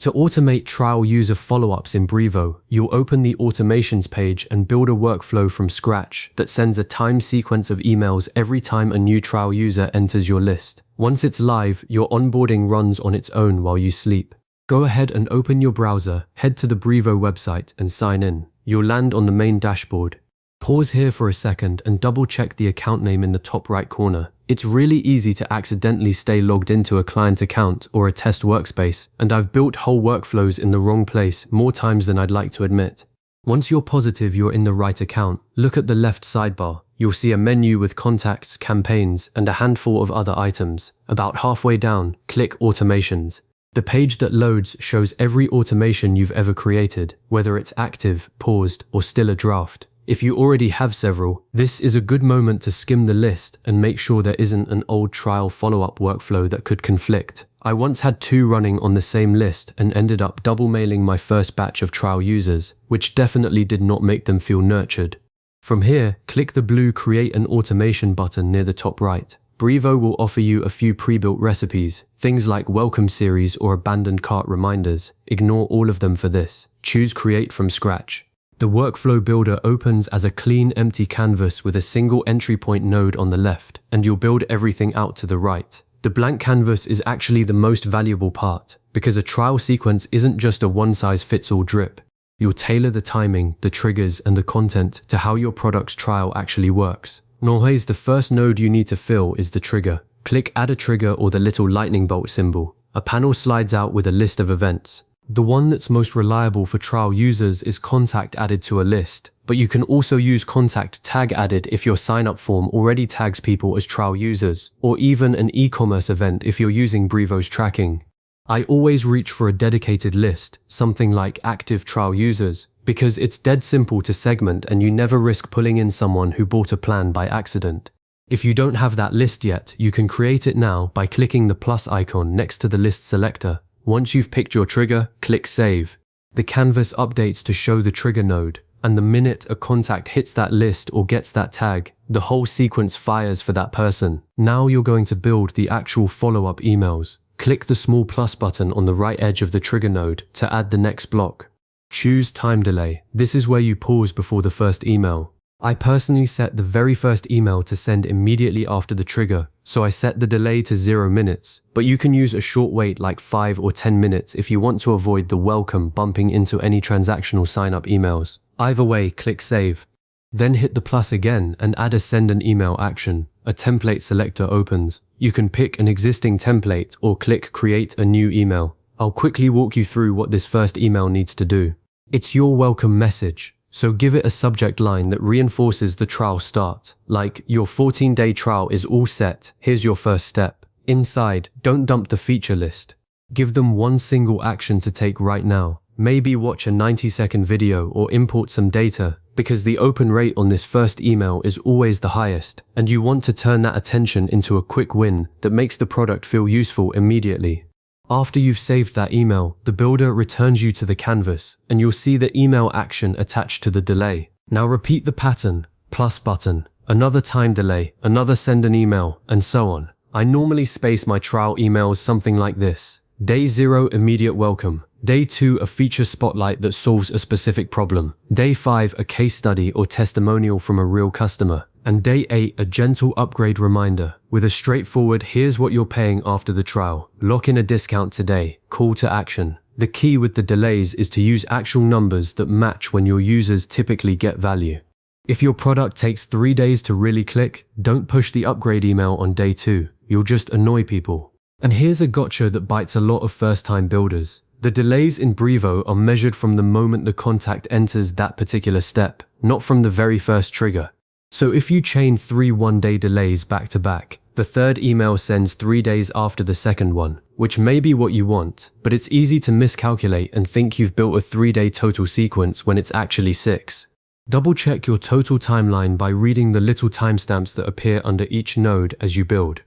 To automate trial user follow-ups in Brevo, you'll open the automations page and build a workflow from scratch that sends a timed sequence of emails every time a new trial user enters your list. Once it's live, your onboarding runs on its own while you sleep. Go ahead and open your browser, head to the Brevo website and sign in. You'll land on the main dashboard. Pause here for a second and double-check the account name in the top right corner. It's really easy to accidentally stay logged into a client account or a test workspace, and I've built whole workflows in the wrong place more times than I'd like to admit. Once you're positive you're in the right account, look at the left sidebar. You'll see a menu with contacts, campaigns, and a handful of other items. About halfway down, click Automations. The page that loads shows every automation you've ever created, whether it's active, paused, or still a draft. If you already have several, this is a good moment to skim the list and make sure there isn't an old trial follow-up workflow that could conflict. I once had 2 running on the same list and ended up double mailing my first batch of trial users, which definitely did not make them feel nurtured. From here, click the blue Create an Automation button near the top right. Brevo will offer you a few pre-built recipes, things like welcome series or abandoned cart reminders. Ignore all of them for this. Choose Create from scratch. The workflow builder opens as a clean, empty canvas with a single entry point node on the left, and you'll build everything out to the right. The blank canvas is actually the most valuable part, because a trial sequence isn't just a one-size-fits-all drip. You'll tailor the timing, the triggers, and the content to how your product's trial actually works. Always, the first node you need to fill is the trigger. Click Add a Trigger or the little lightning bolt symbol. A panel slides out with a list of events. The one that's most reliable for trial users is contact added to a list, but you can also use contact tag added if your sign-up form already tags people as trial users, or even an e-commerce event if you're using Brevo's tracking. I always reach for a dedicated list, something like active trial users, because it's dead simple to segment and you never risk pulling in someone who bought a plan by accident. If you don't have that list yet, you can create it now by clicking the plus icon next to the list selector. Once you've picked your trigger, click Save. The canvas updates to show the trigger node, and the minute a contact hits that list or gets that tag, the whole sequence fires for that person. Now you're going to build the actual follow-up emails. Click the small plus button on the right edge of the trigger node to add the next block. Choose Time Delay. This is where you pause before the first email. I personally set the very first email to send immediately after the trigger, so I set the delay to 0 minutes, but you can use a short wait like 5 or 10 minutes if you want to avoid the welcome bumping into any transactional sign-up emails. Either way, click Save. Then hit the plus again and add a Send an Email action. A template selector opens. You can pick an existing template or click Create a new email. I'll quickly walk you through what this first email needs to do. It's your welcome message. So give it a subject line that reinforces the trial start, like your 14-day trial is all set, here's your first step. Inside, don't dump the feature list. Give them one single action to take right now. Maybe watch a 90-second video or import some data, because the open rate on this first email is always the highest, and you want to turn that attention into a quick win that makes the product feel useful immediately. After you've saved that email, the builder returns you to the canvas, and you'll see the email action attached to the delay. Now repeat the pattern, plus button, another time delay, another send an email, and so on. I normally space my trial emails something like this. Day 0, immediate welcome. Day 2, a feature spotlight that solves a specific problem. Day 5, a case study or testimonial from a real customer. And Day 8, a gentle upgrade reminder with a straightforward here's what you're paying after the trial. Lock in a discount today. Call to action. The key with the delays is to use actual numbers that match when your users typically get value. If your product takes 3 days to really click, don't push the upgrade email on day 2. You'll just annoy people. And here's a gotcha that bites a lot of first-time builders. The delays in Brevo are measured from the moment the contact enters that particular step, not from the very first trigger. So if you chain 3 one-day delays back to back, the third email sends 3 days after the second one, which may be what you want, but it's easy to miscalculate and think you've built a 3-day total sequence when it's actually 6. Double-check your total timeline by reading the little timestamps that appear under each node as you build.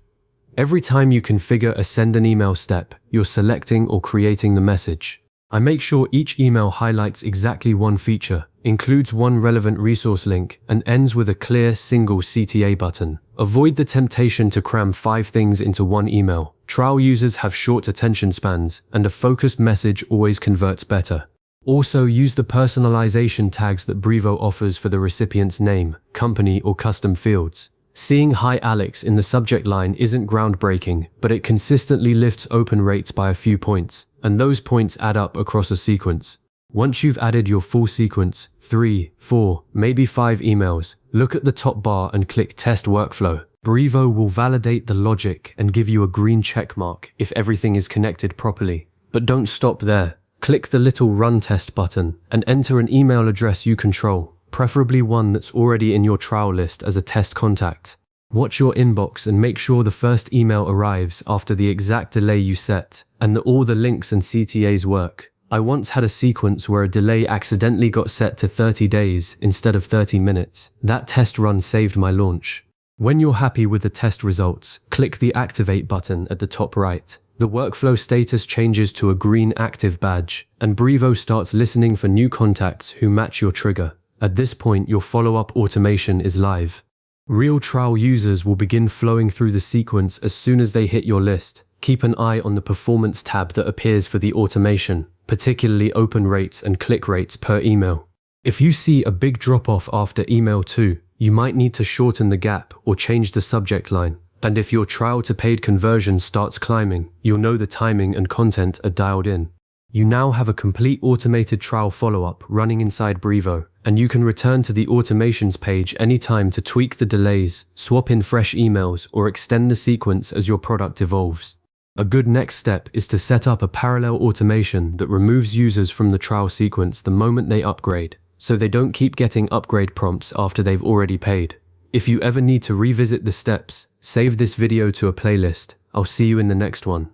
Every time you configure a send an email step, you're selecting or creating the message. I make sure each email highlights exactly one feature, includes one relevant resource link, and ends with a clear single CTA button. Avoid the temptation to cram 5 things into one email. Trial users have short attention spans, and a focused message always converts better. Also, use the personalization tags that Brevo offers for the recipient's name, company, or custom fields. Seeing "Hi Alex" in the subject line isn't groundbreaking, but it consistently lifts open rates by a few points, and those points add up across a sequence. Once you've added your full sequence, 3, 4, maybe 5 emails, look at the top bar and click Test Workflow. Brevo will validate the logic and give you a green check mark if everything is connected properly. But don't stop there. Click the little Run Test button and enter an email address you control, preferably one that's already in your trial list as a test contact. Watch your inbox and make sure the first email arrives after the exact delay you set, and that all the links and CTAs work. I once had a sequence where a delay accidentally got set to 30 days instead of 30 minutes. That test run saved my launch. When you're happy with the test results, click the Activate button at the top right. The workflow status changes to a green active badge, and Brevo starts listening for new contacts who match your trigger. At this point, your follow-up automation is live. Real trial users will begin flowing through the sequence as soon as they hit your list. Keep an eye on the performance tab that appears for the automation, particularly open rates and click rates per email. If you see a big drop-off after email 2, you might need to shorten the gap or change the subject line. And if your trial to paid conversion starts climbing, you'll know the timing and content are dialed in. You now have a complete automated trial follow-up running inside Brevo, and you can return to the automations page anytime to tweak the delays, swap in fresh emails, or extend the sequence as your product evolves. A good next step is to set up a parallel automation that removes users from the trial sequence the moment they upgrade, so they don't keep getting upgrade prompts after they've already paid. If you ever need to revisit the steps, save this video to a playlist. I'll see you in the next one.